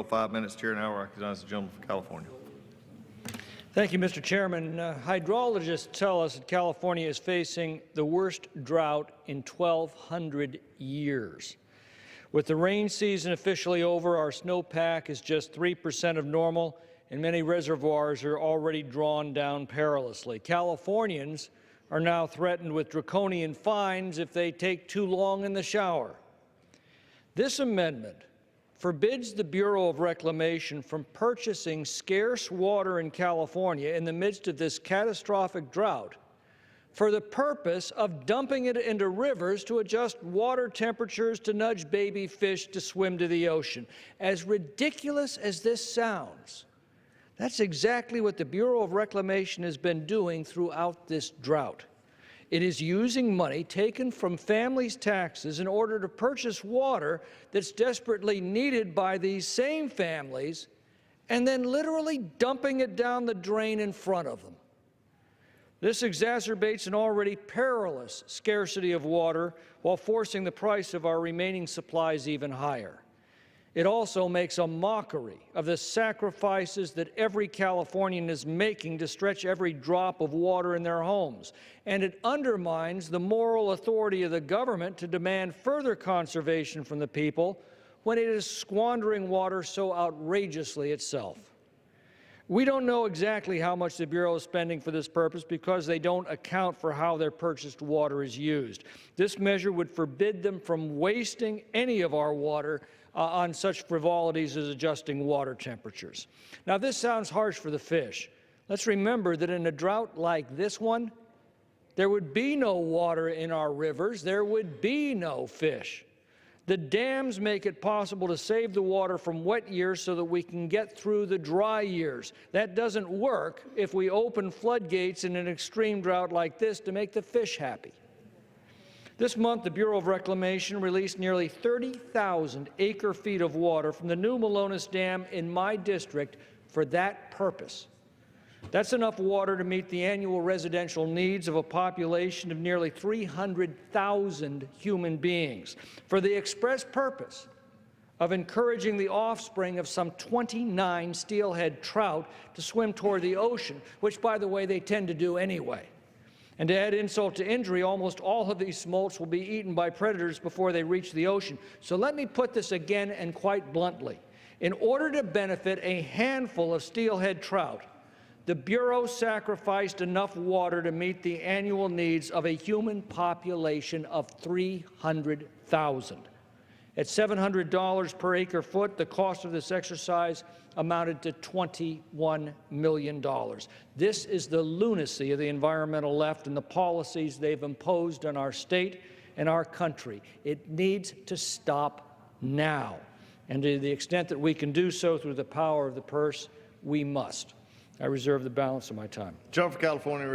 5 minutes. Chair now recognizes the gentleman from California. Thank you, Mr. Chairman. Hydrologists tell us that California is facing the worst drought in 1,200 years. With the rain season officially over, our snowpack is just 3% of normal, and many reservoirs are already drawn down perilously. Californians are now threatened with draconian fines if they take too long in the shower. This amendment forbids the Bureau of Reclamation from purchasing scarce water in California in the midst of this catastrophic drought for the purpose of dumping it into rivers to adjust water temperatures to nudge baby fish to swim to the ocean. As ridiculous as this sounds, that's exactly what the Bureau of Reclamation has been doing throughout this drought. It is using money taken from families' taxes in order to purchase water that's desperately needed by these same families and then literally dumping it down the drain in front of them. This exacerbates an already perilous scarcity of water while forcing the price of our remaining supplies even higher. It also makes a mockery of the sacrifices that every Californian is making to stretch every drop of water in their homes, and it undermines the moral authority of the government to demand further conservation from the people when it is squandering water so outrageously itself. We don't know exactly how much the Bureau is spending for this purpose because they don't account for how their purchased water is used. This measure would forbid them from wasting any of our water on such frivolities as adjusting water temperatures. Now, this sounds harsh for the fish. Let's remember that in a drought like this one, there would be no water in our rivers, there would be no fish. The dams make it possible to save the water from wet years so that we can get through the dry years. That doesn't work if we open floodgates in an extreme drought like this to make the fish happy. This month, the Bureau of Reclamation released nearly 30,000 acre-feet of water from the new Malones Dam in my district for that purpose. That's enough water to meet the annual residential needs of a population of nearly 300,000 human beings, for the express purpose of encouraging the offspring of some 29 steelhead trout to swim toward the ocean, which, by the way, they tend to do anyway. And to add insult to injury, almost all of these smolts will be eaten by predators before they reach the ocean. So let me put this again and quite bluntly. In order to benefit a handful of steelhead trout, the Bureau sacrificed enough water to meet the annual needs of a human population of 300,000. At $700 per acre foot, the cost of this exercise amounted to $21 million. This is the lunacy of the environmental left and the policies they've imposed on our state and our country. It needs to stop now. And to the extent that we can do so through the power of the purse, we must. I reserve the balance of my time. Gentleman from California.